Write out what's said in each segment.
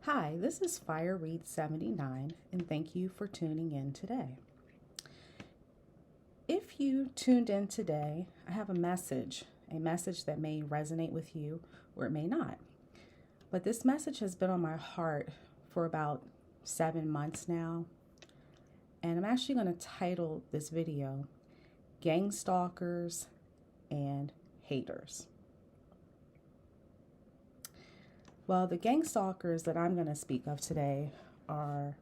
Hi, this is FireRead79, and thank you for tuning in today. If you tuned in today, I have a message that may resonate with you or it may not. But this message has been on my heart for about 7 months now, and I'm actually going to title this video Gang Stalkers and Haters. Well, the gang stalkers that I'm going to speak of today are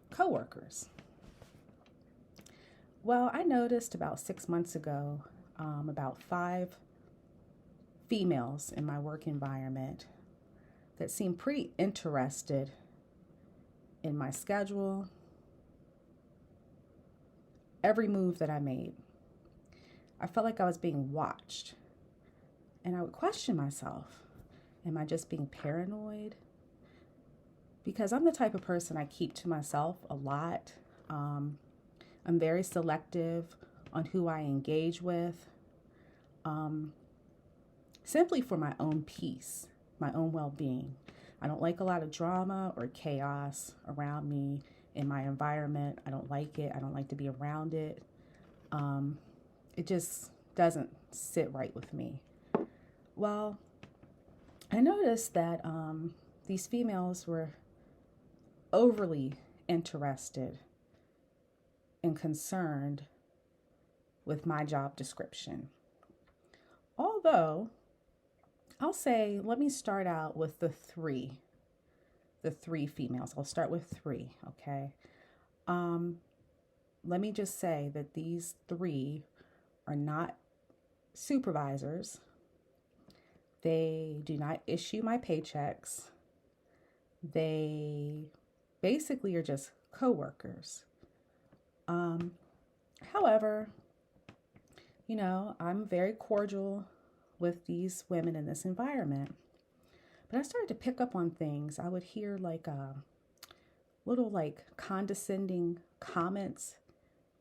coworkers. Well, I noticed about 6 months ago about 5 females in my work environment that seemed pretty interested in my schedule, every move that I made. I felt like I was being watched, and I would question myself. Am I just being paranoid? Because I'm the type of person I keep to myself a lot. I'm very selective on who I engage with, simply for my own peace, my own well-being. I don't like a lot of drama or chaos around me in my environment. I don't like it. I don't like to be around it. It just doesn't sit right with me. Well, I noticed that these females were overly interested and concerned with my job description. Although, I'll say, let me start out with the three females. I'll start with 3, okay? Let me just say that these 3 are not supervisors. They do not issue my paychecks. They basically are just coworkers. However, I'm very cordial with these women in this environment. But I started to pick up on things. I would hear little condescending comments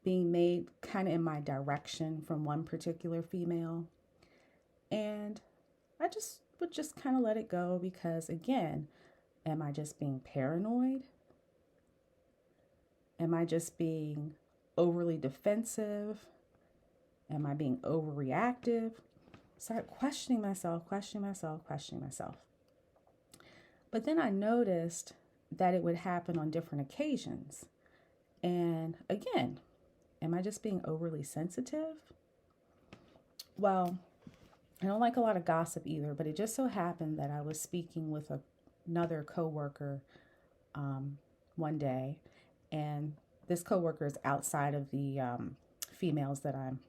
being made kind of in my direction from one particular female. And I would just kind of let it go because, again, am I just being paranoid? Am I just being overly defensive? Am I being overreactive? Start questioning myself. But then I noticed that it would happen on different occasions. And again, am I just being overly sensitive? Well, I don't like a lot of gossip either, but it just so happened that I was speaking with another coworker one day, and this coworker is outside of the females that I'm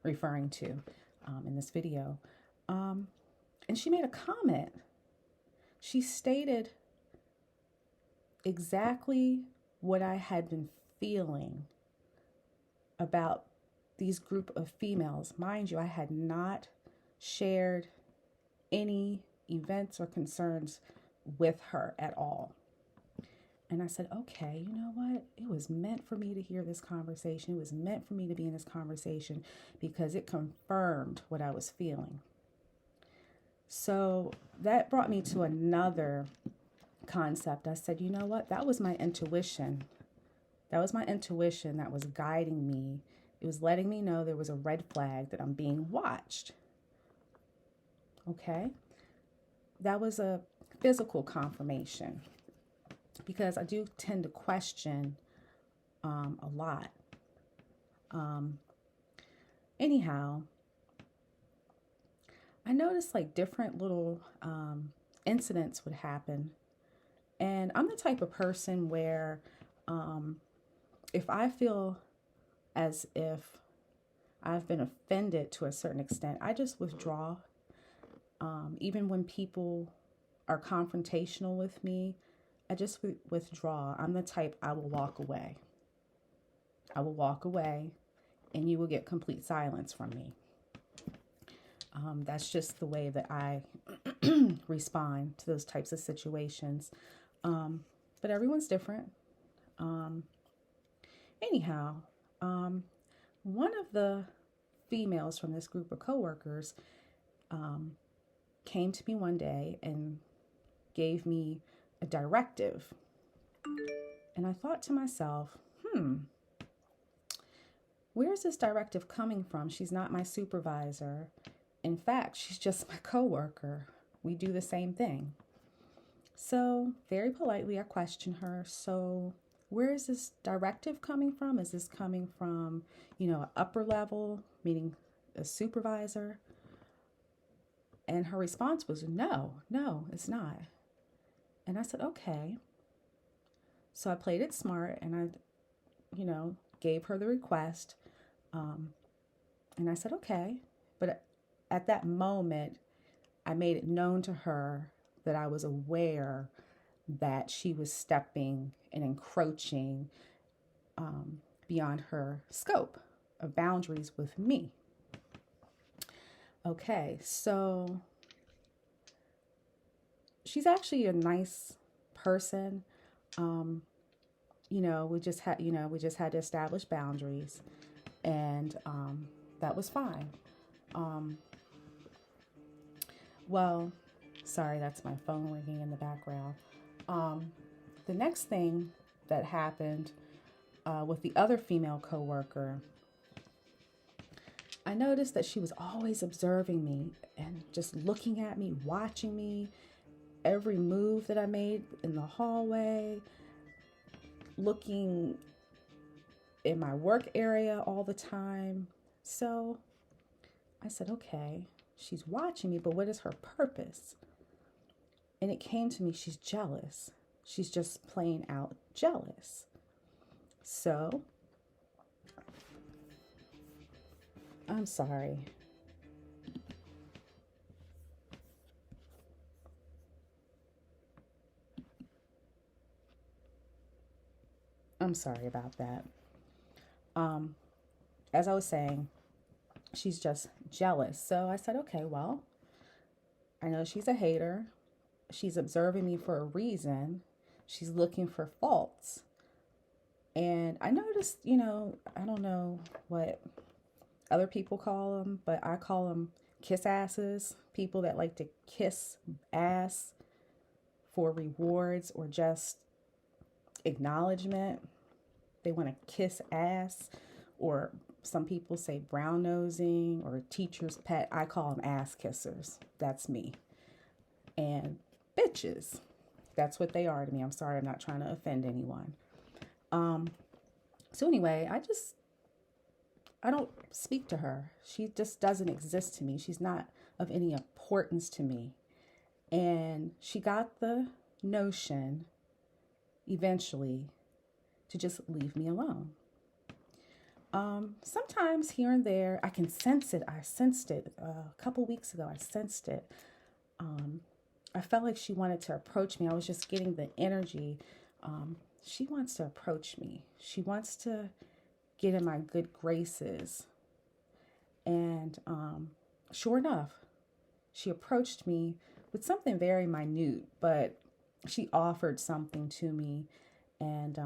referring to in this video. And she made a comment. She stated exactly what I had been feeling about these group of females. Mind you, I had not shared any events or concerns with her at all. And I said, okay, you know what? It was meant for me to hear this conversation. It was meant for me to be in this conversation because it confirmed what I was feeling. So that brought me to another concept. I said, you know what? That was my intuition. That was my intuition that was guiding me. It was letting me know there was a red flag that I'm being watched. Okay? That was a physical confirmation because I do tend to question a lot. Anyhow, I noticed different little incidents would happen. And I'm the type of person where if I feel as if I've been offended to a certain extent, I just withdraw. Even when people are confrontational with me, I just withdraw. I'm the type, I will walk away. I will walk away and you will get complete silence from me. That's just the way that I respond to those types of situations. But everyone's different. Anyhow, one of the females from this group of coworkers came to me one day and gave me a directive. And I thought to myself, where's this directive coming from? She's not my supervisor. In fact, she's just my coworker. We do the same thing. So very politely, I questioned her. So where is this directive coming from? Is this coming from, an upper level, meaning a supervisor? And her response was, no, it's not. And I said, okay. So I played it smart and I, gave her the request. And I said, okay. But at that moment, I made it known to her that I was aware that she was stepping and encroaching beyond her scope of boundaries with me. Okay, so she's actually a nice person. We just had to establish boundaries, and that was fine. Well, sorry, that's my phone ringing in the background. The next thing that happened with the other female coworker, I noticed that she was always observing me and just looking at me, watching me, every move that I made in the hallway, looking in my work area all the time. So I said, okay, she's watching me, but what is her purpose? And it came to me, she's jealous. She's just plain out jealous. So I'm sorry. I'm sorry about that. As I was saying, she's just jealous. So I said, okay, well, I know she's a hater. She's observing me for a reason. She's looking for faults. And I noticed, I don't know what other people call them, but I call them kiss asses. People that like to kiss ass for rewards or just acknowledgement. They want to kiss ass, or some people say brown nosing or teacher's pet. I call them ass kissers. That's me. And bitches. That's what they are to me. I'm sorry, I'm not trying to offend anyone. So anyway, I don't speak to her. She just doesn't exist to me. She's not of any importance to me. And she got the notion eventually to just leave me alone. Sometimes here and there, I can sense it. I sensed it a couple weeks ago. I sensed it. I felt like she wanted to approach me. I was just getting the energy. She wants to approach me. She wants to get in my good graces. And sure enough, she approached me with something very minute, but she offered something to me. And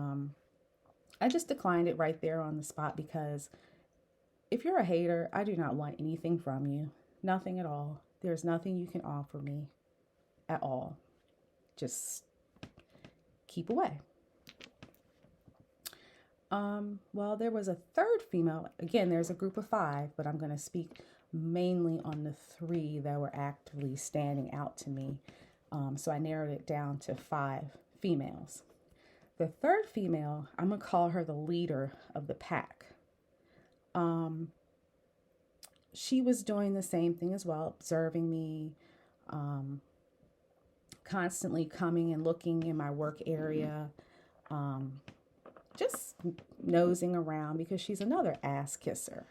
I just declined it right there on the spot, because if you're a hater, I do not want anything from you. Nothing at all. There's nothing you can offer me at all. Just keep away. Well, there was a third female. Again, there's a group of 5, but I'm going to speak mainly on the 3 that were actively standing out to me. So I narrowed it down to 5 females. The third female, I'm going to call her the leader of the pack. She was doing the same thing as well, observing me, constantly coming and looking in my work area, just nosing around, because she's another ass kisser.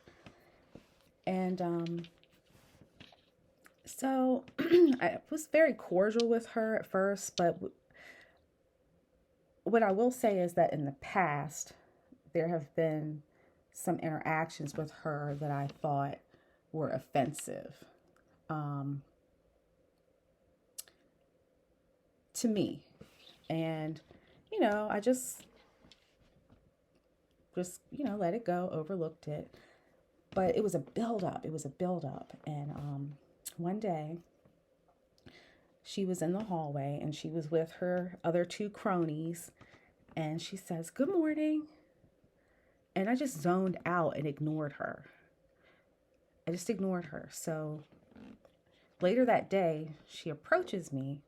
And so I was very cordial with her at first, but what I will say is that in the past, there have been some interactions with her that I thought were offensive to me. And, I just let it go, overlooked it. But it was a buildup. And one day, she was in the hallway and she was with her other two cronies. And she says, "Good morning." And I just zoned out and ignored her. I just ignored her. So later that day, she approaches me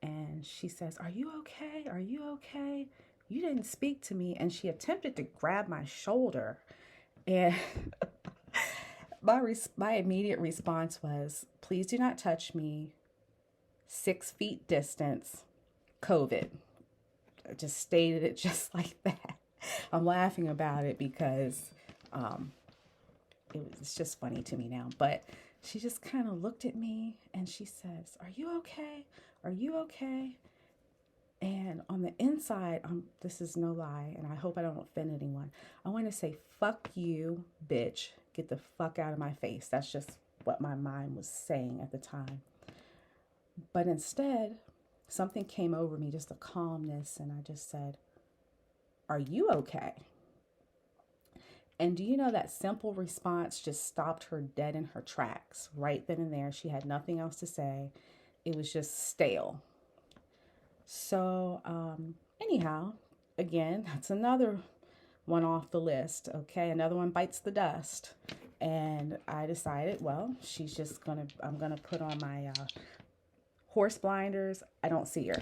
and she says, "Are you okay? Are you okay? You didn't speak to me." And she attempted to grab my shoulder. And my immediate response was, "Please do not touch me. 6 feet distance, COVID." I just stated it just like that. I'm laughing about it because it's just funny to me now. But she just kind of looked at me and she says, "Are you okay? Are you okay?" And on the inside, this is no lie, and I hope I don't offend anyone. I want to say, "Fuck you, bitch. Get the fuck out of my face." That's just what my mind was saying at the time. But instead, something came over me, just a calmness, and I just said, "Are you okay?" And do you know that simple response just stopped her dead in her tracks right then and there? She had nothing else to say. It was just stale. So, anyhow, again, that's another one off the list. Okay, another one bites the dust. And I decided, well, I'm gonna put on my horse blinders. I don't see her.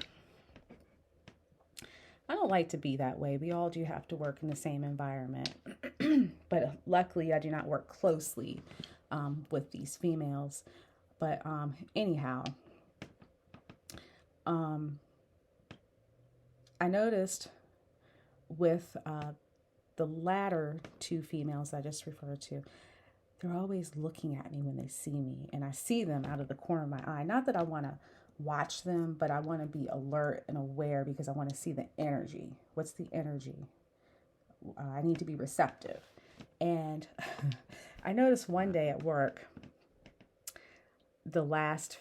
I don't like to be that way. We all do have to work in the same environment. But luckily, I do not work closely with these females. But anyhow, I noticed with the latter two females I just referred to, they're always looking at me when they see me. And I see them out of the corner of my eye. Not that I want to watch them, but I want to be alert and aware because I want to see the energy. What's the energy? I need to be receptive. And I noticed one day at work, the last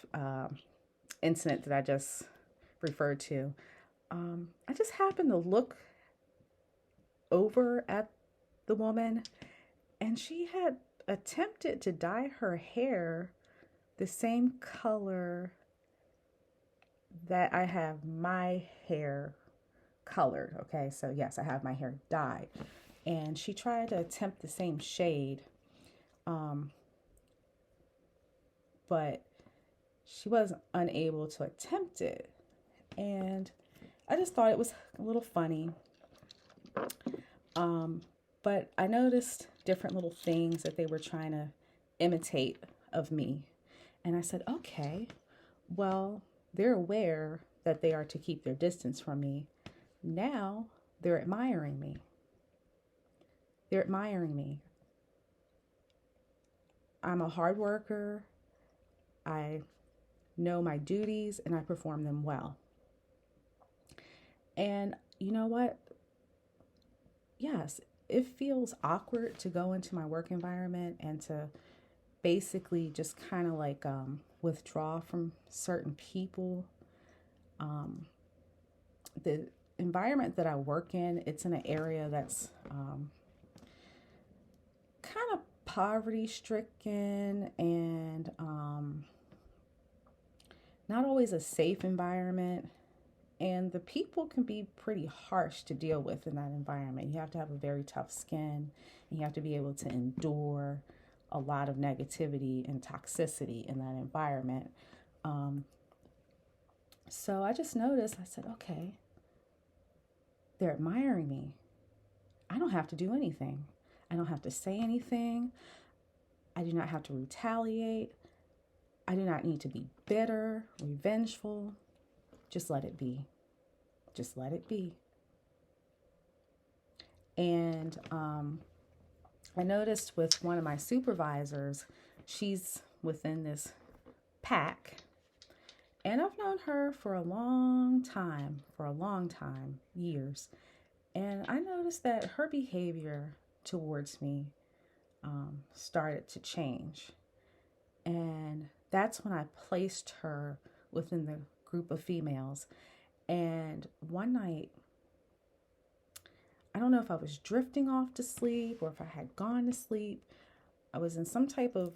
incident that I just referred to, I just happened to look over at the woman, and she had attempted to dye her hair the same color that I have my hair colored. Okay, so yes, I have my hair dyed. And she tried to attempt the same shade, but she was unable to attempt it. And I just thought it was a little funny. But I noticed different little things that they were trying to imitate of me. And I said, okay, well, they're aware that they are to keep their distance from me. Now they're admiring me. They're admiring me. I'm a hard worker. I know my duties and I perform them well. And you know what? Yes, it feels awkward to go into my work environment and to basically just kind of like withdraw from certain people. The environment that I work in, it's in an area that's kind of poverty stricken and not always a safe environment. And the people can be pretty harsh to deal with in that environment. You have to have a very tough skin, and you have to be able to endure a lot of negativity and toxicity in that environment. So I just noticed, I said, okay, they're admiring me. I don't have to do anything. I don't have to say anything. I do not have to retaliate. I do not need to be bitter, revengeful. Just let it be. Just let it be. And I noticed with one of my supervisors, she's within this pack. And I've known her for a long time, years. And I noticed that her behavior towards me started to change. And that's when I placed her within the group of females. And one night, I don't know if I was drifting off to sleep or if I had gone to sleep. I was in some type of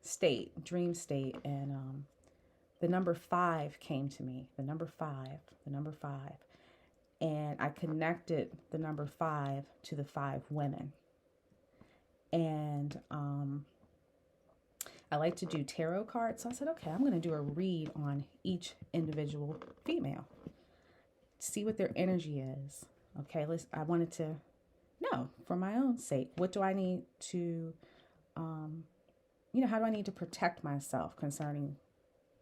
state, dream state, and the number 5 came to me, the number 5, the number 5. And I connected the number 5 to the 5 women. And I like to do tarot cards. So I said, okay, I'm going to do a read on each individual female, see what their energy is. Okay, I wanted to know for my own sake, what do I need to, how do I need to protect myself concerning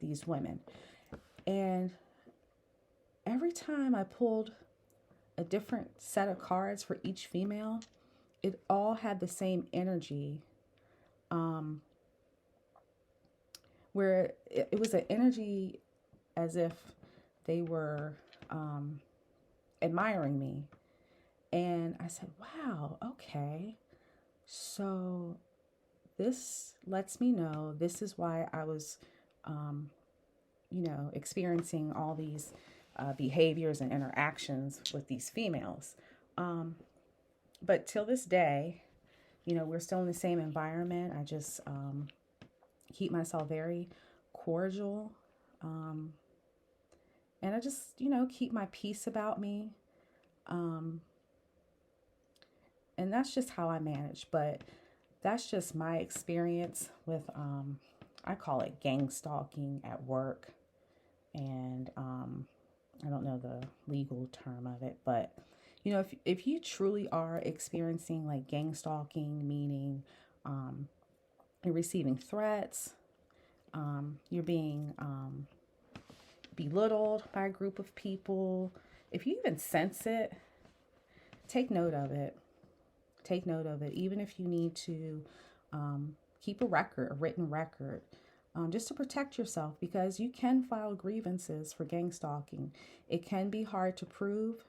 these women? And every time I pulled a different set of cards for each female, it all had the same energy, where it was an energy as if they were admiring me. And I said, wow, okay. So this lets me know this is why I was, experiencing all these behaviors and interactions with these females. But till this day, we're still in the same environment. I just keep myself very cordial. And I just, keep my peace about me. And that's just how I manage. But that's just my experience with, I call it gang stalking at work. And I don't know the legal term of it, but if you truly are experiencing like gang stalking, meaning you're receiving threats, you're being belittled by a group of people, if you even sense it, take note of it. Take note of it, even if you need to keep a written record, just to protect yourself, because you can file grievances for gang stalking. It can be hard to prove,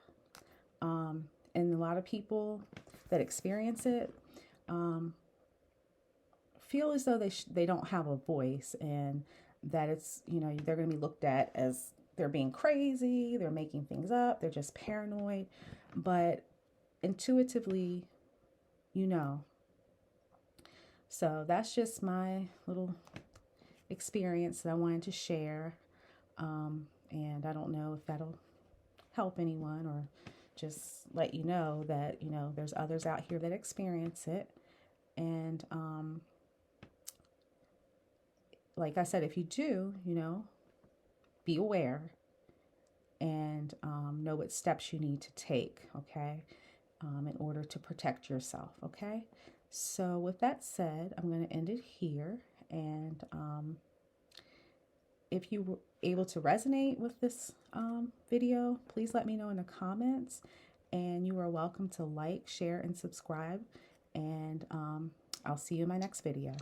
and a lot of people that experience it feel as though they don't have a voice, and that it's, they're going to be looked at as they're being crazy, they're making things up, they're just paranoid. But intuitively, So that's just my little experience that I wanted to share. And I don't know if that'll help anyone, or just let you know that, there's others out here that experience it. And like I said, if you do, be aware and know what steps you need to take, okay, in order to protect yourself, okay? So with that said, I'm going to end it here. And if you were able to resonate with this video, please let me know in the comments. And you are welcome to like, share, and subscribe. And I'll see you in my next video.